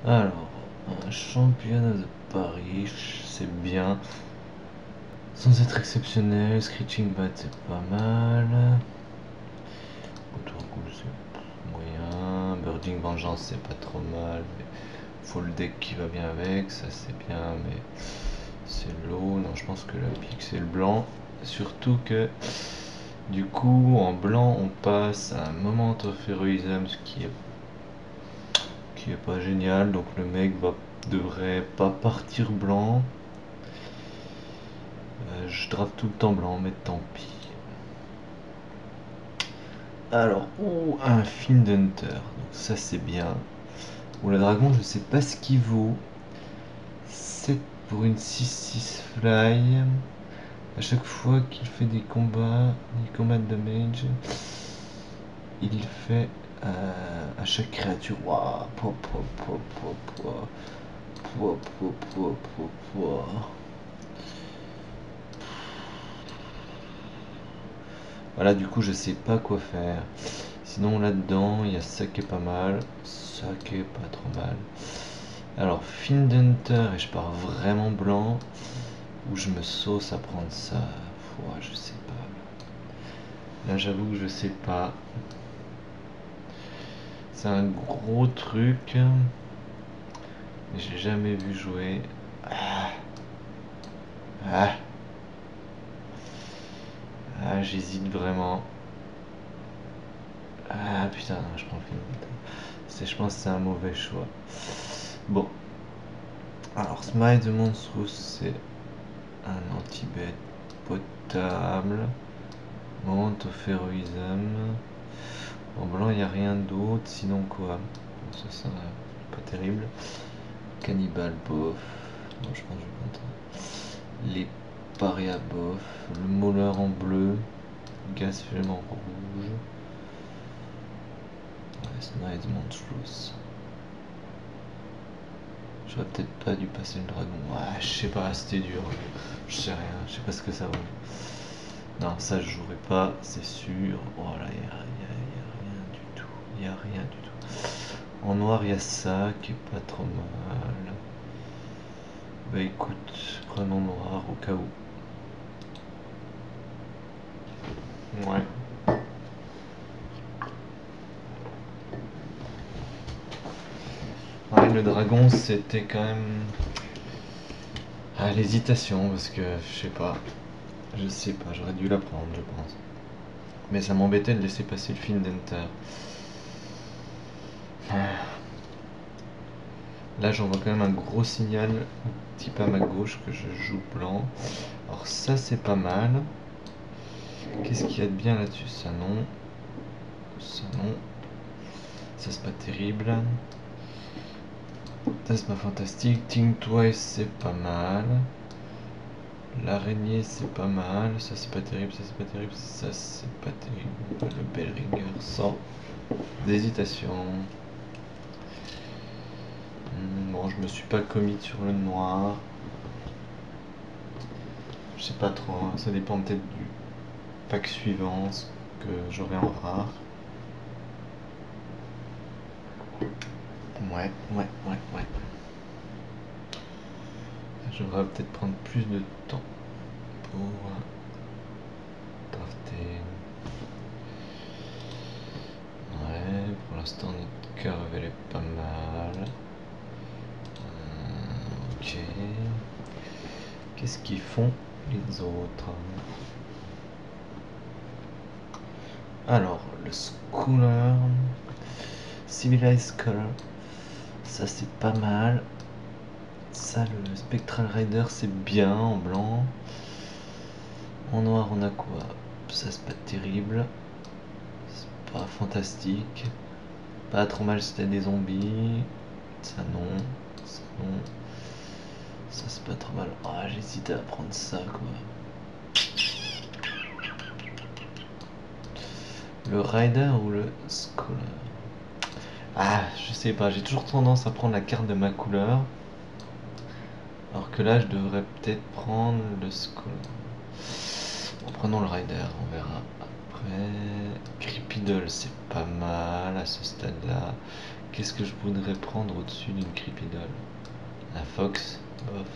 Alors, un championnat de Paris, c'est bien. Sans être exceptionnel, Screeching Bat c'est pas mal. Autour Ghoul c'est moyen. Birding Vengeance c'est pas trop mal. Mais faut le deck qui va bien avec, ça c'est bien, mais c'est low. Non, je pense que la pique c'est le blanc. Surtout que du coup en blanc on passe à un Moment of Heroism, ce qui est pas génial. Donc le mec devrait pas partir blanc. Je drape tout le temps blanc, mais tant pis. Alors, un Fiend Hunter, donc ça c'est bien. Ou le dragon, je sais pas ce qu'il vaut. 7 pour une 6-6 fly. À chaque fois qu'il fait des combats de damage, il fait à chaque créature. Waouh, voilà, du coup, je sais pas quoi faire. Sinon, là-dedans, il y a ça qui est pas mal, ça qui est pas trop mal. Alors, Fiend Hunter, et je pars vraiment blanc, ou je me sauce à prendre ça. Ouais, je sais pas. Là, j'avoue que je sais pas. C'est un gros truc, mais j'ai jamais vu jouer. Ah, ah, j'hésite vraiment. Ah putain, non, je prends le Fiend Hunter. Je pense que c'est un mauvais choix. Bon, alors Smite the Monstrous, c'est un anti-bet potable. Moment of Heroism. En blanc, il n'y a rien d'autre. Sinon, quoi? Ça pas terrible. Cannibal, bof. Bon, je pense que je vais prendre les parias, bof. Le Mauler en bleu. Gaz en rouge. Ouais, Smite Monstrous. J'aurais peut-être pas dû passer le dragon. Ouais, je sais pas, c'était dur. Je sais rien, je sais pas ce que ça vaut. Non, ça je jouerai pas, c'est sûr. Voilà, il y a rien du tout. Il y a rien du tout. En noir, il y a ça qui est pas trop mal. Bah écoute, prenons noir au cas où. Ouais. Ouais, le dragon, c'était quand même l'hésitation parce que je sais pas, j'aurais dû la prendre, je pense. Mais ça m'embêtait de laisser passer le Fiend Hunter. Là, j'envoie quand même un gros signal, type à ma gauche, que je joue blanc. Alors ça, c'est pas mal. Qu'est-ce qu'il y a de bien là-dessus? Ça non. Ça non. Ça, c'est pas terrible. Ça, c'est pas fantastique. Think Twice, c'est pas mal. L'araignée, c'est pas mal. Ça, c'est pas terrible. Ça, c'est pas terrible. Ça, c'est pas terrible. Le Bellringer, sans hésitation. Bon, je me suis pas commit sur le noir. Je sais pas trop. Hein. Ça dépend peut-être du pack suivant que j'aurai en rare. Ouais. Je devrais peut-être prendre plus de temps pour drafter. Ouais, pour l'instant notre curve elle est pas mal. Ok. Qu'est-ce qu'ils font les autres? Alors, le Schooler, Civilized Scholar, ça c'est pas mal. Ça, le Spectral Rider, c'est bien en blanc. En noir, on a quoi? Ça, c'est pas terrible. C'est pas fantastique. Pas trop mal si t'as des zombies. Ça, non. Ça, non. Ça, c'est pas trop mal. Ah, j'hésitais à prendre ça, quoi. Le Rider ou le Scholar? Ah, je sais pas. J'ai toujours tendance à prendre la carte de ma couleur. Alors que là, je devrais peut-être prendre le Scholar. Bon, prenons le Rider, on verra après. Creepydle, c'est pas mal à ce stade-là. Qu'est-ce que je voudrais prendre au-dessus d'une Creepidole? La Fox, bof.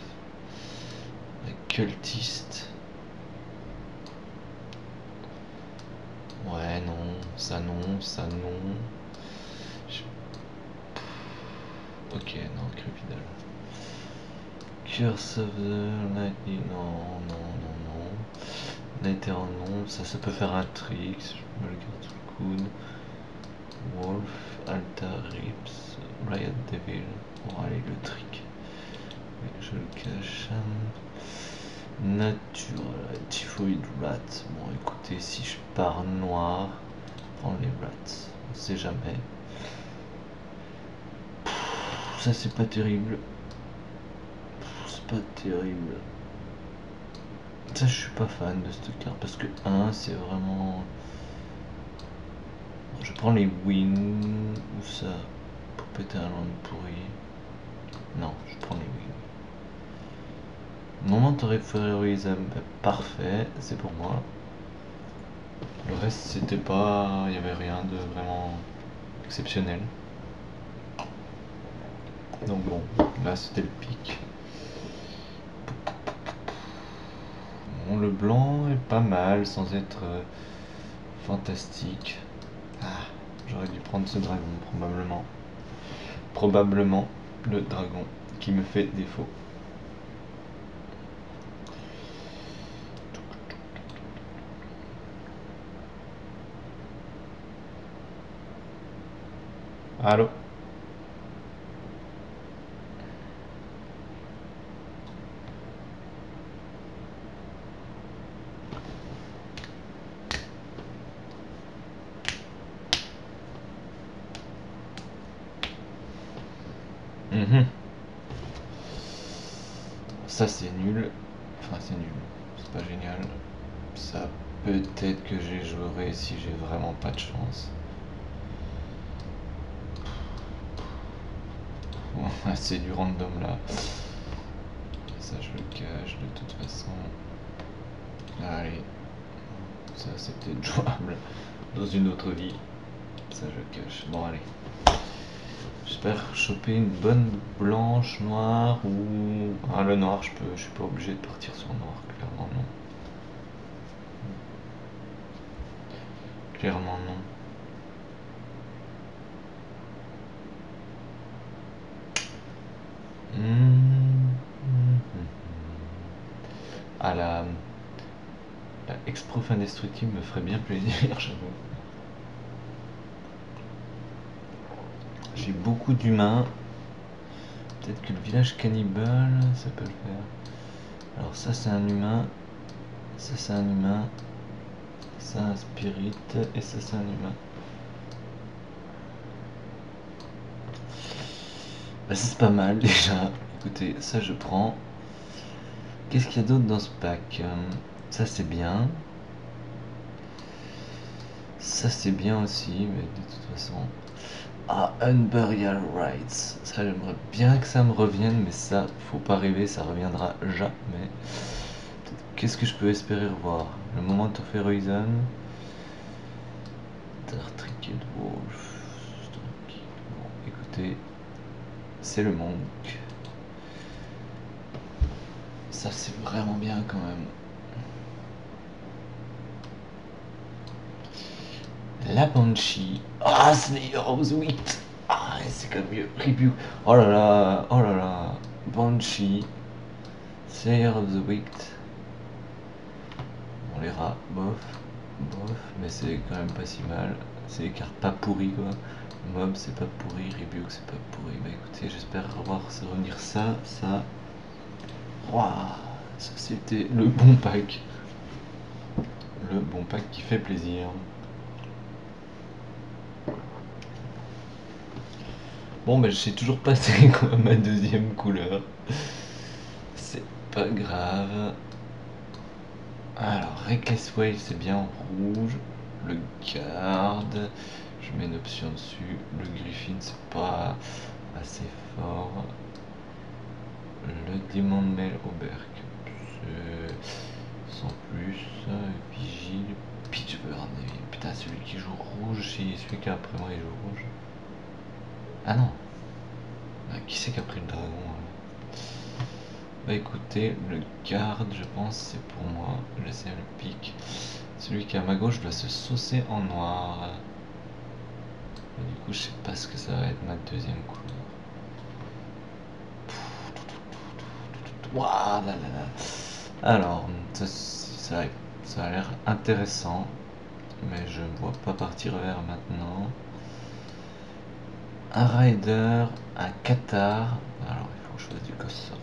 La Cultiste. Ouais, non, ça non, ça non. Je- Ok, non, Creepidole. Curse of the Lightning, non, non, non, non. Nether, non, ça peut faire un trick, je me le garde sous le coude. Wolf, Altar, Rips, Riot Devil. Bon, allez, le trick. Je le cache. Nature, Typhoid Rat. Bon, écoutez, si je pars noir, prends les rats. On sait jamais. Ça, c'est pas terrible. C'est pas terrible. Ça, je suis pas fan de cette carte parce que 1, c'est vraiment. Bon, je prends les wings ou ça pour péter un land pourri. Non, je prends les wings. Moment de Heroism, bah, parfait, c'est pour moi. Le reste, c'était pas. Il y avait rien de vraiment exceptionnel. Donc bon, là c'était le pic. Bon, le blanc est pas mal sans être fantastique. Ah, j'aurais dû prendre ce dragon probablement. Probablement le dragon qui me fait défaut. Allô? Mhm. Ça c'est nul. Enfin c'est nul. C'est pas génial. Ça peut-être que j'ai jouerai si j'ai vraiment pas de chance. C'est du random là. Ça je le cache de toute façon. Allez. Ça c'est peut-être jouable dans une autre vie. Ça je cache. Bon allez. J'espère choper une bonne blanche, noire ou. Ah le noir je suis pas obligé de partir sur noir, clairement non. Clairement non. Ah la Exprof indestructible me ferait bien plaisir, j'avoue. J'ai beaucoup d'humains. Peut-être que le village cannibale, ça peut le faire. Alors ça c'est un humain. Ça c'est un humain. Ça un spirit. Et ça c'est un humain. Bah ça c'est pas mal déjà. Écoutez, ça je prends. Qu'est-ce qu'il y a d'autre dans ce pack? Ça c'est bien. Ça c'est bien aussi, mais de toute façon. Ah, Unburial Rights. Ça j'aimerais bien que ça me revienne, mais ça, faut pas rêver, ça reviendra jamais. Qu'est-ce que je peux espérer revoir? Le Moment of Heroism. Dark Wolf. Bon, écoutez, c'est le monk. Ça c'est vraiment bien quand même. La Banshee. Ah, Slayer of the Wheat. Ah, c'est quand même mieux. Rebuke. Oh là là, oh là là. Banshee. Slayer of the Wheat. On les rats, bof, bof, mais c'est quand même pas si mal. C'est des cartes pas pourries quoi. Mob c'est pas pourri, Rebuke c'est pas pourri. Bah écoutez, j'espère revoir revenir ça, ça. Waouh, ça c'était le bon pack. Le bon pack qui fait plaisir. Bon, bah, je sais toujours pas c'est quoi ma deuxième couleur. C'est pas grave. Alors, Reckless Wave, c'est bien en rouge. Le garde, je mets une option dessus. Le Griffin, c'est pas assez fort. Le Demon Mail Auberk, c'est sans plus. Vigile, Pitchburn. Putain, celui qui joue rouge, si celui qui après moi il joue rouge. Ah non. Qui c'est qui a pris le dragon? Bah écoutez, le garde, je pense, c'est pour moi. Je sais le pic. Celui qui est à ma gauche doit se saucer en noir. Et du coup, je sais pas ce que ça va être ma deuxième couleur. Waouh là là là. Alors, ça a l'air intéressant, mais je ne vois pas partir vers maintenant. Un rider, un Qatar. Alors, il faut que je fasse du Gossort.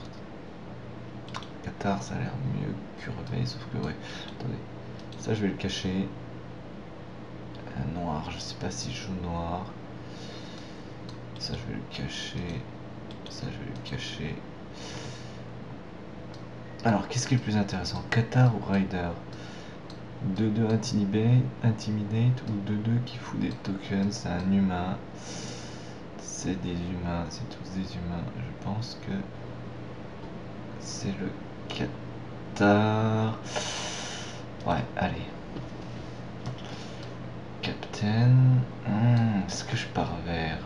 Qatar, ça a l'air mieux curvé, sauf que, ouais. Attendez, ça je vais le cacher. Noir, je sais pas si je joue noir. Ça je vais le cacher. Ça je vais le cacher. Alors, qu'est-ce qui est le plus intéressant, Qatar ou Rider? 2-2 intimidate ou 2-2 qui fout des tokens, c'est un humain. C'est des humains, c'est tous des humains. Je pense que c'est le Qatar. Ouais, allez. Captain. Est-ce que je pars vert?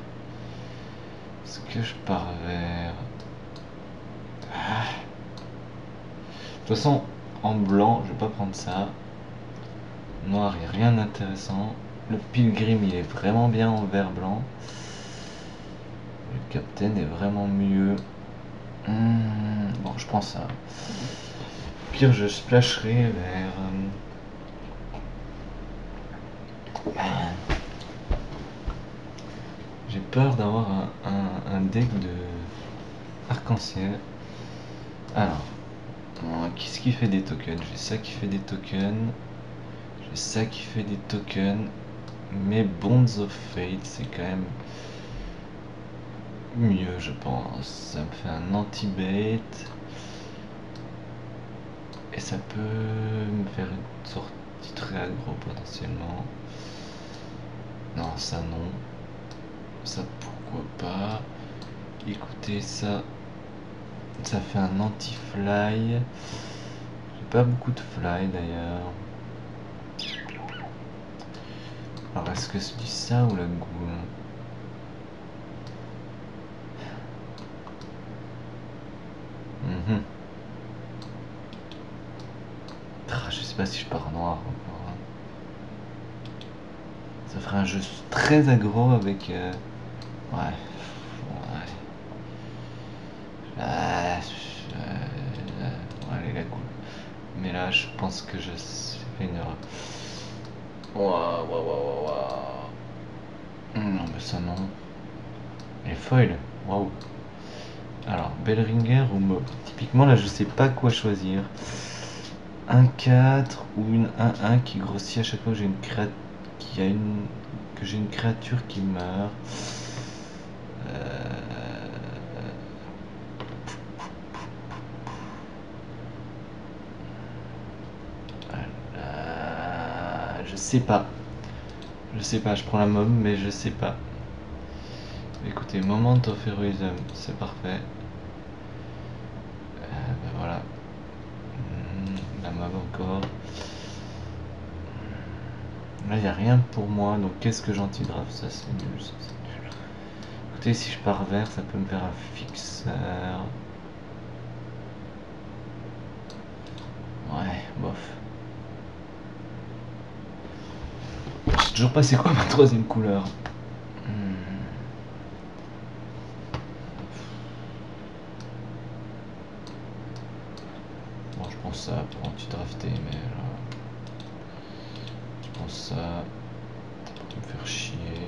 Est-ce que je pars vert? De toute façon, en blanc, je vais pas prendre ça. Noir, il n'y a rien d'intéressant. Le Pilgrim, il est vraiment bien en vert-blanc. Le Captain est vraiment mieux. Bon, je prends ça. Pire, je splasherai vers... J'ai peur d'avoir un deck de arc-en-ciel. Alors, qu'est-ce qui fait des tokens? J'ai ça qui fait des tokens. J'ai ça qui fait des tokens. Mais Bonds of Fate, c'est quand même mieux, je pense. Ça me fait un anti-bait. Et ça peut me faire une sortie très aggro potentiellement. Non, ça non. Ça pourquoi pas. Écoutez, ça fait un anti-fly. J'ai pas beaucoup de fly d'ailleurs. Alors est-ce que c'est ça ou la goule? Je sais pas si je pars noir encore. Ça ferait un jeu très aggro avec... Ouais. Allez, la goule. Mais là, je pense que je fais une erreur. Waouh. Non, mais ça non. Et foil. Waouh. Alors, Bellringer ou Mob. Typiquement, là, je sais pas quoi choisir. Un 4 ou une 1-1 qui grossit à chaque fois que j'ai une créature qui meurt. Je sais pas. Je prends la mob, mais je sais pas. Écoutez, Moment of Heroism, c'est parfait. Ben voilà. La mob encore. Là, il n'y a rien pour moi, donc qu'est-ce que j'anti-draft? Ça, c'est nul, ça, c'est nul. Écoutez, si je pars vert, ça peut me faire un fixeur. Ouais, bof. Je sais toujours pas c'est quoi ma troisième couleur. Bon, je pense ça pour anti-drafter, mais là... Je pense ça pour me faire chier.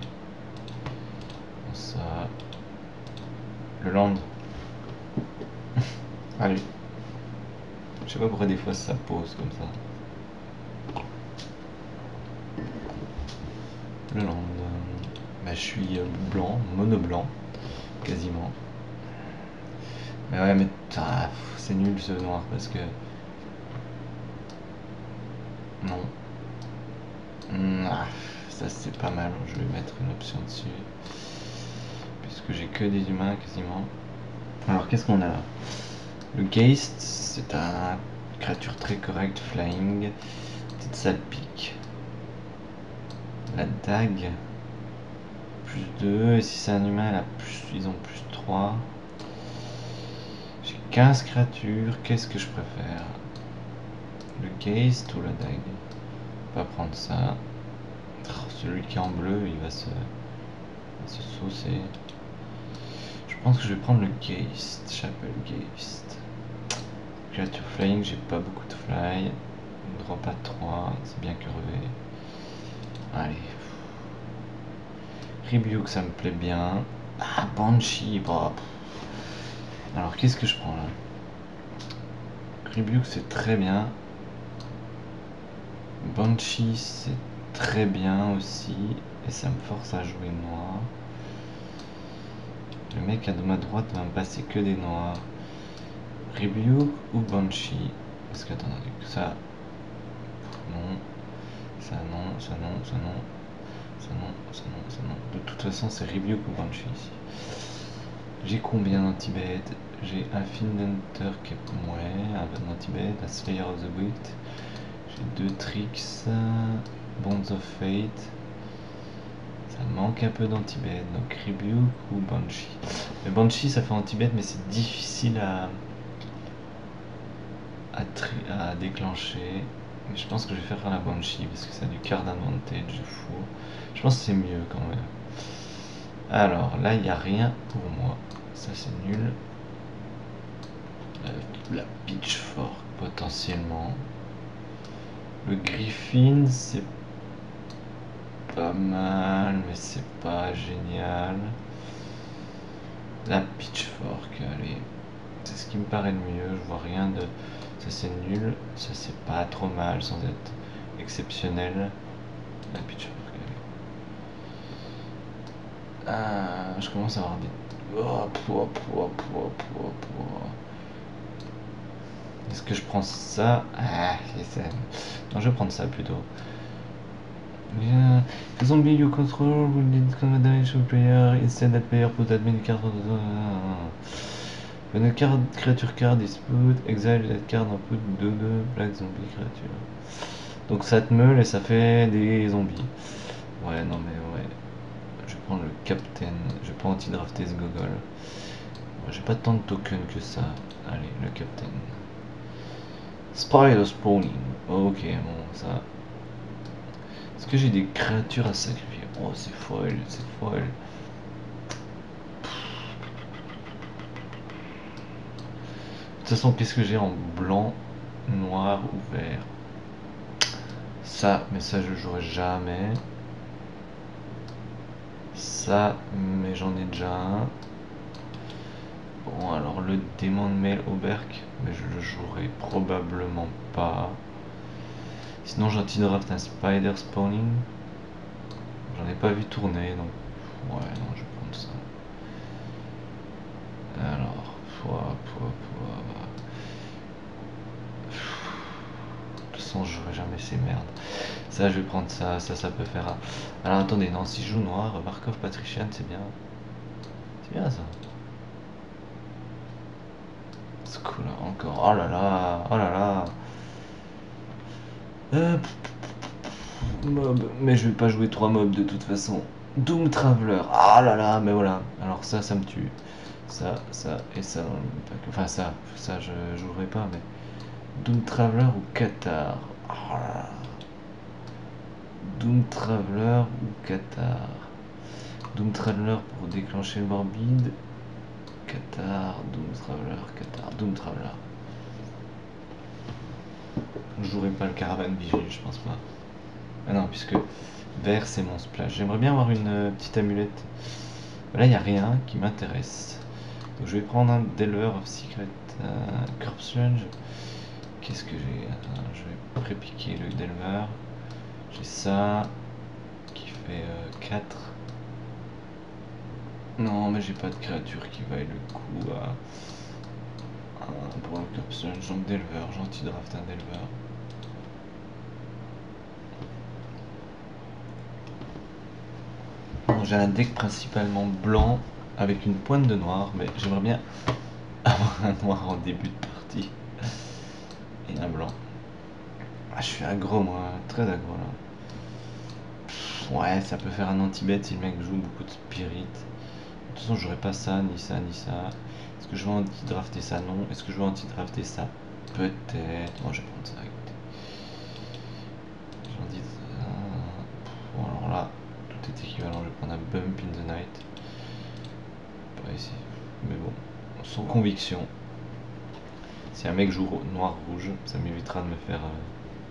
Je pense ça... Le land. Allez. Je sais pas pourquoi des fois ça pose comme ça. Le land. Bah, je suis blanc, mono blanc, quasiment. Mais ouais, mais c'est nul ce noir parce que. Non. Ça c'est pas mal, je vais mettre une option dessus. Puisque j'ai que des humains quasiment. Alors qu'est-ce qu'on a là? Le Geist, c'est une créature très correcte, flying. Petite salpique. La dague. plus 2. Et si c'est un humain, ils ont plus 3. J'ai 15 créatures. Qu'est-ce que je préfère? Le Geist ou la dague? On va prendre ça. Oh, celui qui est en bleu, il va se saucer. Je pense que je vais prendre le Geist. Chapelle Geist. Créature flying, j'ai pas beaucoup de fly. Drop à 3, c'est bien crevé. Allez. Rebuke, ça me plaît bien. Ah, Banshee, bah. Alors, qu'est-ce que je prends là? Rebuke, c'est très bien. Banshee, c'est très bien aussi. Et ça me force à jouer noir. Le mec à ma droite va me passer que des noirs. Rebuke ou Banshee? Parce que, attendez, ça. Non. Ça non, ça non, ça non. Ça non, ça non, ça non. De toute façon, c'est Rebuke ou Banshee ici. J'ai combien d'anti-bêtes? J'ai un Fiendhunter qui est... Ouais, un anti-bête, un Slayer of the Wicked. J'ai 2 tricks. Bonds of Fate. Ça manque un peu d'anti-bête. Donc Rebuke ou Banshee. Le Banshee, ça fait anti-bête, mais c'est difficile à déclencher. Mais je pense que je vais faire la Banshee parce que ça a du card advantage fou. Je pense que c'est mieux quand même. Alors là, il n'y a rien pour moi. Ça, c'est nul. La Pitchfork, potentiellement. Le Griffin, c'est pas mal, mais c'est pas génial. La Pitchfork, allez. C'est ce qui me paraît le mieux. Je vois rien de... Ça, c'est nul. Ça, c'est pas trop mal sans être exceptionnel. La Pitchfork, allez. Je commence à avoir des... Est-ce que je prends ça? Non, je vais prendre ça plutôt. Yeah. The zombie you control will need damage to the player. Instead, that player put that many cards on the... When a creature card is put, exile that card and put 2 black zombie créatures. Donc ça te meule et ça fait des zombies. Ouais, non mais ouais. Je prends le Captain. Je vais pas anti-drafter ce gogol. J'ai pas tant de tokens que ça. Allez, le Captain. Spider Spawning. Ok, bon, ça. Est-ce que j'ai des créatures à sacrifier? Oh, c'est foil, c'est foil. De toute façon, qu'est-ce que j'ai en blanc, noir ou vert? Ça, mais ça je jouerai jamais. Ça, mais j'en ai déjà un. Bon, alors le démon de mail Oberk, mais je le jouerai probablement pas. Sinon, j'anti-draft un Spider Spawning. J'en ai pas vu tourner, donc ouais, non, je vais prendre ça. Alors, de toute façon, je jouerai jamais ces merdes. Ça, je vais prendre ça, ça peut faire. Alors attendez, non, si je joue noir, Markov Patrician, c'est bien. C'est bien ça. C'est cool, hein, encore. Oh là là, oh là là. Mob, mais je vais pas jouer 3 mobs de toute façon. Doom Traveler, ah là là, mais voilà. Alors ça me tue. Ça et ça dans le pack. Enfin ça je jouerai pas, mais Doom Traveler ou Qatar. Oh là là. Doom Traveler ou Qatar. Doom Traveler pour déclencher le morbide. Qatar, Doom Traveler, Qatar, Doom Traveler. Je jouerai pas le Caravan Vigile, je pense pas. Ah non, puisque vert c'est mon splash. J'aimerais bien avoir une petite amulette. Là, il n'y a rien qui m'intéresse. Donc je vais prendre un Delver of Secret Corpse Lunge. Qu'est-ce que j'ai? Je vais prépiquer le Delver. J'ai ça qui fait 4. Non, mais j'ai pas de créature qui vaille le coup pour un Corpse Lunge. Donc Delver, j'anti-draft un Delver. J'ai un deck principalement blanc avec une pointe de noir, mais j'aimerais bien avoir un noir en début de partie et un blanc. Ah, je suis aggro moi, très aggro là. Ouais, ça peut faire un anti-bet si le mec joue beaucoup de spirit. De toute façon, j'aurais pas ça, ni ça, ni ça. Est-ce que je vais anti-drafter ça? Non. Est-ce que je vais anti-drafter ça? Peut-être. Moi, je vais prendre ça, écoutez. J'en dis ça. Bon, alors là, tout est équivalent. Je vais prendre un bump in the night. Pas ici. Mais bon, sans conviction. Si un mec joue noir-rouge, ça m'évitera de me faire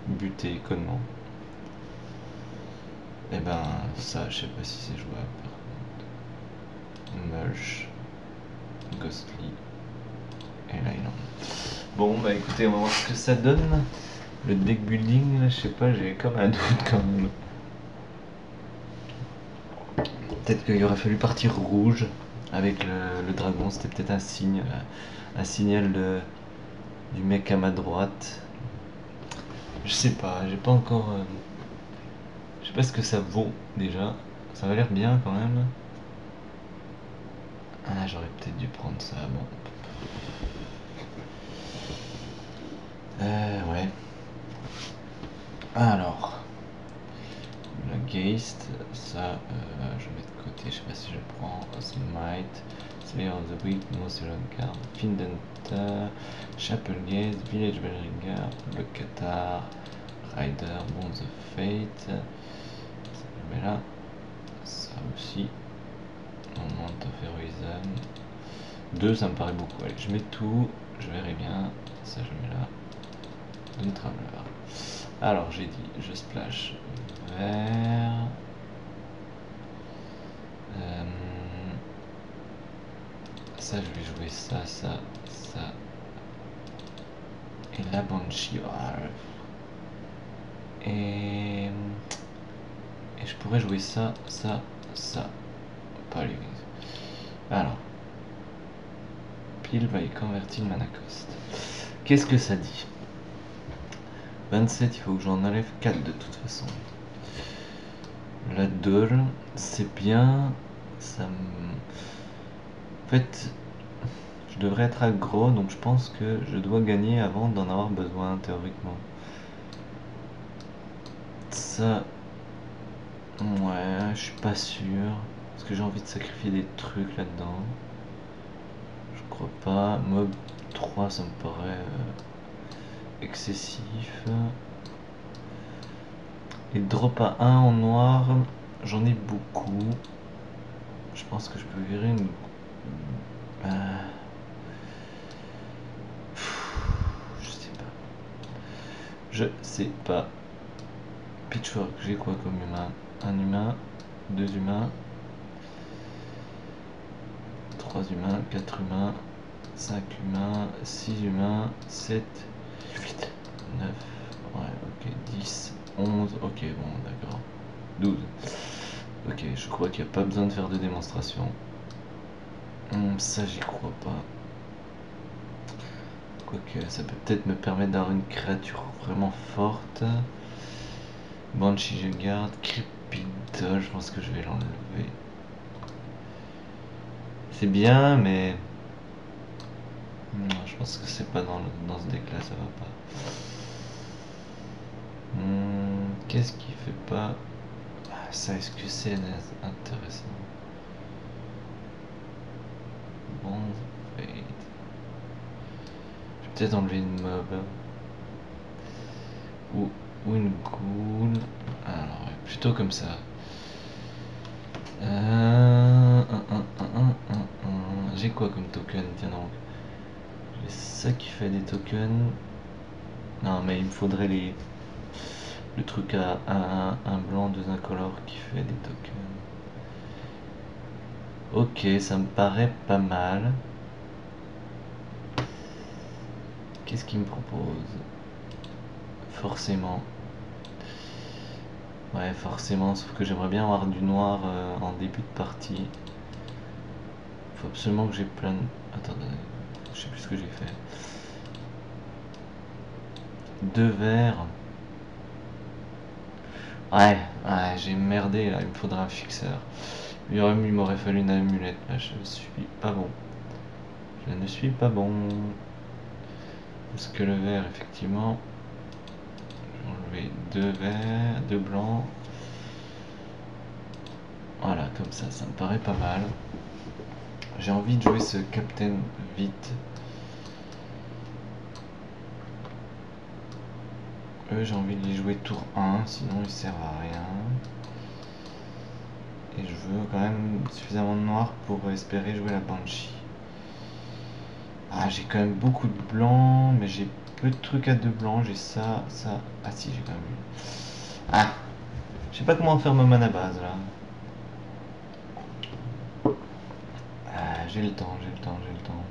buter connement. Et ben, ça, je sais pas si c'est jouable. Mulch, Ghostly et Lyland. Bon, bah écoutez, on va voir ce que ça donne. Le deck building, là, je sais pas, j'ai comme un doute quand même. Peut-être qu'il aurait fallu partir rouge avec le dragon, c'était peut-être un signe, un signal du mec à ma droite. Je sais pas, j'ai pas encore. Je sais pas ce que ça vaut déjà. Ça va l'air bien quand même. Ah, j'aurais peut-être dû prendre ça. Bon. Ouais. Alors, le Geist, ça, je vais mettre de côté. Je sais pas si je prends Smite, Slayer of the Weak, Monster Card, Findenta, Chapel Gaze, Village Bellringer, le Qatar, Rider, Bonds of Fate. Ça, je mets là. Ça aussi. Moment of Heroism. 2, ça me paraît beaucoup. Allez, je mets tout. Je verrai bien. Ça, je mets là. Doom Traveler. Alors, j'ai dit, je splash vert. Ça, je vais jouer ça, ça, ça. Et la Banshee. Et je pourrais jouer ça, ça, ça. Pas les. Alors. Pile va y convertir mana cost. Qu'est-ce que ça dit? 27, il faut que j'en enlève 4 de toute façon. La Doll, c'est bien. Ça me. En fait, je devrais être aggro, donc je pense que je dois gagner avant d'en avoir besoin, théoriquement. Ça. Ouais, je suis pas sûr. Parce que j'ai envie de sacrifier des trucs là-dedans. Je crois pas. Mob 3, ça me paraît excessif. Et drop à 1 en noir, j'en ai beaucoup. Je pense que je peux virer une. Je sais pas. Je sais pas. Pitchfork, j'ai quoi comme humain? Un humain, 2 humains, 3 humains, 4 humains, 5 humains, 6 humains, 7, 8, 9, ouais, ok, 10, 11, ok, bon, d'accord, 12. Ok, je crois qu'il n'y a pas besoin de faire de démonstration. Ça, j'y crois pas. Quoique, ça peut peut-être me permettre d'avoir une créature vraiment forte. Banshee, je garde. Crépidol, je pense que je vais l'enlever. C'est bien, mais. Non, je pense que c'est pas dans ce deck là, ça va pas. Qu'est-ce qui fait pas. Ah, ça, est-ce que c'est intéressant? Bon, fade. Je vais peut-être enlever une mob. Ou une ghoul. Alors, ouais, plutôt comme ça. J'ai quoi comme token? Tiens donc. J'ai ça qui fait des tokens. Non, mais il me faudrait le truc à un blanc, 2 incolores qui fait des tokens. Ok, ça me paraît pas mal. Qu'est-ce qu'il me propose? Forcément. Ouais, forcément, sauf que j'aimerais bien avoir du noir en début de partie. Faut absolument que j'ai plein de. Attendez, je sais plus ce que j'ai fait. 2 verts. Ouais, j'ai merdé là, il me faudra un fixeur. Il m'aurait fallu une amulette, là je suis pas bon. Je ne suis pas bon. Parce que le vert, effectivement. Je vais enlever 2 verts, 2 blancs. Voilà, comme ça me paraît pas mal. J'ai envie de jouer ce Captain vite. Eux, j'ai envie de les jouer tour 1, sinon ils servent à rien. Et je veux quand même suffisamment de noir pour espérer jouer la Banshee. Ah, j'ai quand même beaucoup de blanc, mais j'ai peu de trucs à deux blancs. J'ai ça, ça. Ah si, j'ai quand même eu. Ah, je sais pas comment faire ma mana base là. Ah, j'ai le temps, j'ai le temps, j'ai le temps.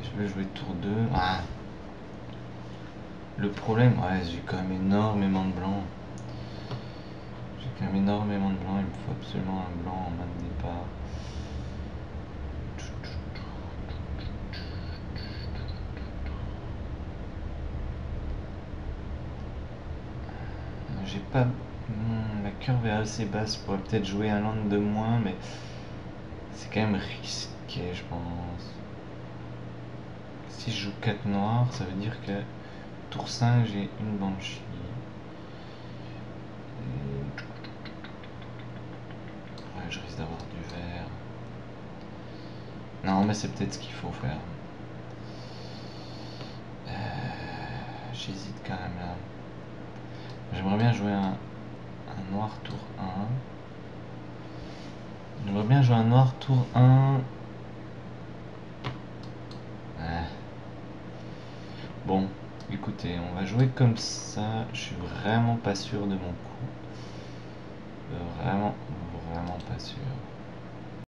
Et je veux jouer tour 2. Ah. Le problème, ouais, j'ai quand même énormément de blanc. J'ai quand même énormément de blanc. Il me faut absolument un blanc en main de départ. J'ai pas. Ma curve est assez basse. Je pourrais peut-être jouer un land de moins, mais c'est quand même risqué, je pense. Si je joue 4 noirs, ça veut dire que tour 5, j'ai une Banshee. Ouais, je risque d'avoir du vert. Non, mais c'est peut-être ce qu'il faut faire. J'hésite quand même là. J'aimerais bien jouer un noir tour 1. J'aimerais bien jouer un noir tour 1. Ouais. Bon, écoutez, on va jouer comme ça. Je suis vraiment pas sûr de mon coup. Vraiment, vraiment pas sûr.